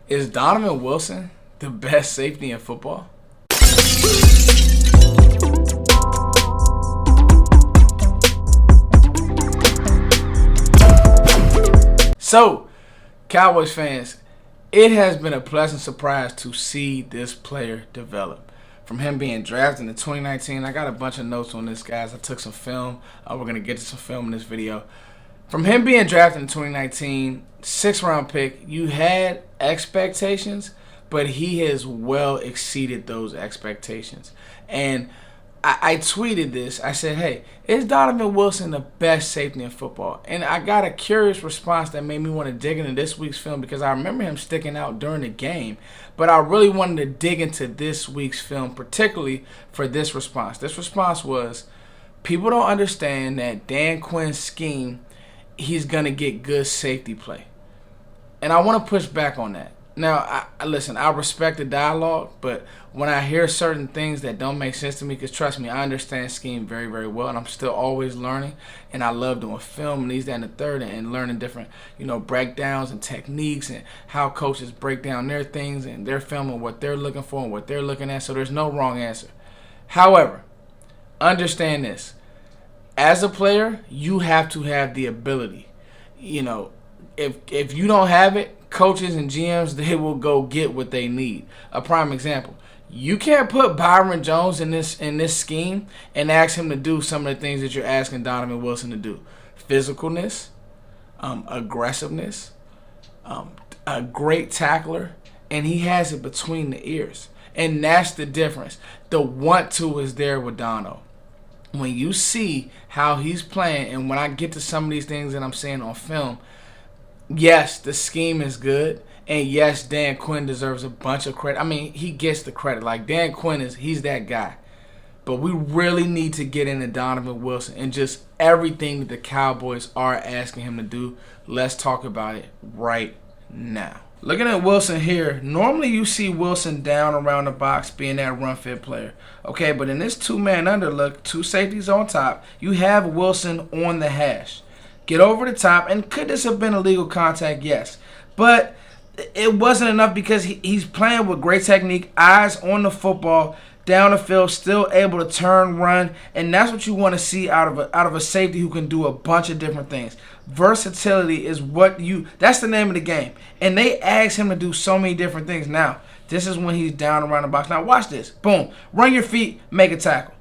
Is Donovan Wilson the best safety in football? So, Cowboys fans, it has been a pleasant surprise to see this player develop. From him being drafted in 2019, I got a bunch of notes on this, guys. I took some film. We're going to get to some film in this video. From him being drafted in 2019, 6th-round pick, you had expectations, but he has well exceeded those expectations. And I tweeted this. I said, hey, is Donovan Wilson the best safety in football? And I got a curious response that made me want to dig into this week's film because I remember him sticking out during the game. But I really wanted to dig into this week's film, particularly for this response. This response was, people don't understand that Dan Quinn's scheme, he's going to get good safety play. And I want to push back on that. Now, listen, I respect the dialogue, but when I hear certain things that don't make sense to me, because trust me, I understand scheme very, very well, and I'm still always learning, and I love doing film and these, that, and the third, and learning different, breakdowns and techniques and how coaches break down their things and their film and what they're looking for and what they're looking at, so there's no wrong answer. However, understand this. As a player, you have to have the ability. If you don't have it, coaches and GMs, they will go get what they need. A prime example. You can't put Byron Jones in this scheme and ask him to do some of the things that you're asking Donovan Wilson to do. Physicalness, aggressiveness, a great tackler, and he has it between the ears. And that's the difference. The want-to is there with Dono. When you see how he's playing, and when I get to some of these things that I'm seeing on film, yes, the scheme is good, and yes, Dan Quinn deserves a bunch of credit. I mean, he gets the credit. Like, Dan Quinn he's that guy. But we really need to get into Donovan Wilson and just everything that the Cowboys are asking him to do. Let's talk about it right now. Looking at Wilson here, normally you see Wilson down around the box being that run-fit player. Okay, but in this two-man underlook, two safeties on top, you have Wilson on the hash. Get over the top, and could this have been illegal contact? Yes. But it wasn't enough because he's playing with great technique, eyes on the football, down the field, still able to turn, run, and that's what you want to see out of a safety who can do a bunch of different things. Versatility is that's the name of the game. And they ask him to do so many different things. Now, this is when he's down around the box. Now, watch this. Boom. Run your feet, make a tackle.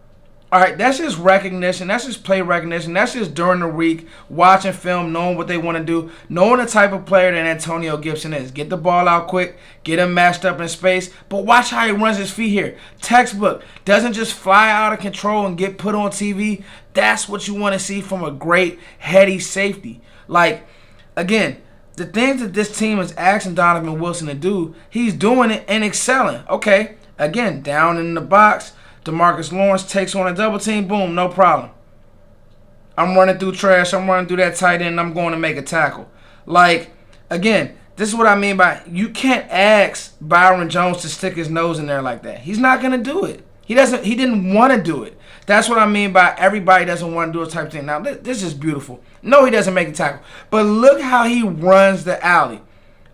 All right, that's just recognition. That's just play recognition. That's just during the week, watching film, knowing what they want to do, knowing the type of player that Antonio Gibson is. Get the ball out quick, get him matched up in space, but watch how he runs his feet here. Textbook. Doesn't just fly out of control and get put on TV. That's what you want to see from a great, heady safety. Like, again, the things that this team is asking Donovan Wilson to do, he's doing it and excelling. Okay, again, down in the box, DeMarcus Lawrence takes on a double team. Boom, no problem. I'm running through trash. I'm running through that tight end. And I'm going to make a tackle. Like, again, this is what I mean by you can't ask Byron Jones to stick his nose in there like that. He's not going to do it. He didn't want to do it. That's what I mean by everybody doesn't want to do a type of thing. Now, this is beautiful. No, he doesn't make a tackle. But look how he runs the alley.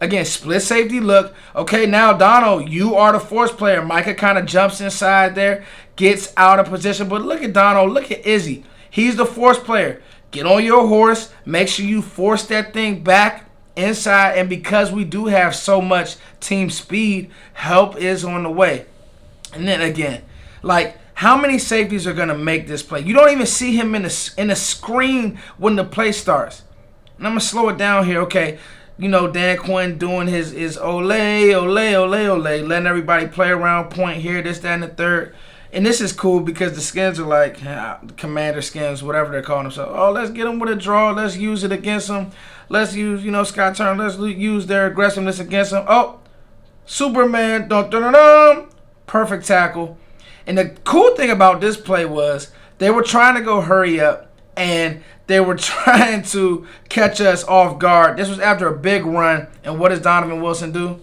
Again, split safety look. Okay, now, Dono, you are the force player. Micah kind of jumps inside there, gets out of position. But look at Dono. Look at Izzy. He's the force player. Get on your horse. Make sure you force that thing back inside. And because we do have so much team speed, help is on the way. And then, again, like, how many safeties are going to make this play? You don't even see him in the screen when the play starts. And I'm going to slow it down here, okay. Dan Quinn doing his ole, ole, ole, ole, letting everybody play around, point here, this, that, and the third. And this is cool because the skins are like commander skins, whatever they're calling themselves. Oh, let's get them with a draw. Let's use it against them. Let's use, Scott Turner. Let's use their aggressiveness against them. Oh, Superman. Dun, dun, dun, dun. Perfect tackle. And the cool thing about this play was they were trying to go hurry up. And they were trying to catch us off guard. This was after a big run. And what does Donovan Wilson do?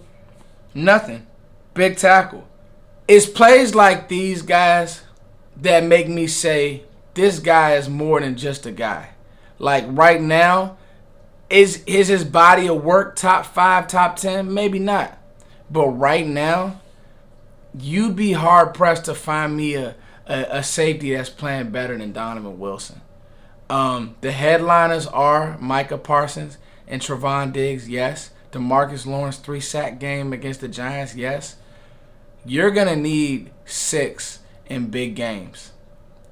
Nothing. Big tackle. It's plays like these guys that make me say, this guy is more than just a guy. Like right now, is his body of work top 5, top 10? Maybe not. But right now, you'd be hard pressed to find me a safety that's playing better than Donovan Wilson. The headliners are Micah Parsons and Trevon Diggs, yes. DeMarcus Lawrence 3-sack game against the Giants, yes. You're going to need 6 in big games.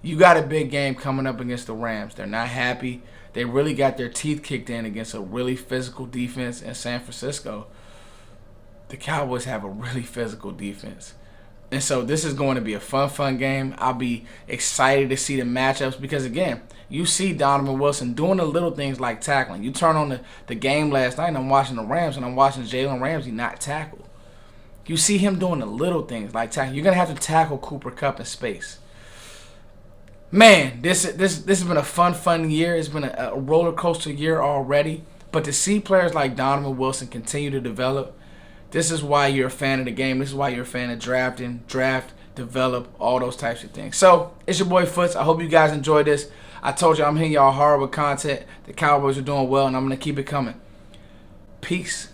You got a big game coming up against the Rams. They're not happy. They really got their teeth kicked in against a really physical defense in San Francisco. The Cowboys have a really physical defense. And so this is going to be a fun game. I'll be excited to see the matchups because, again, you see Donovan Wilson doing the little things like tackling. You turn on the game last night and I'm watching the Rams and I'm watching Jalen Ramsey not tackle. You see him doing the little things like tackling. You're going to have to tackle Cooper Kupp in space. Man, this has been a fun year. It's been a roller coaster year already. But to see players like Donovan Wilson continue to develop, this is why you're a fan of the game. This is why you're a fan of drafting, draft, develop, all those types of things. So, it's your boy Foots. I hope you guys enjoyed this. I told you I'm hitting y'all hard with content. The Cowboys are doing well, and I'm going to keep it coming. Peace.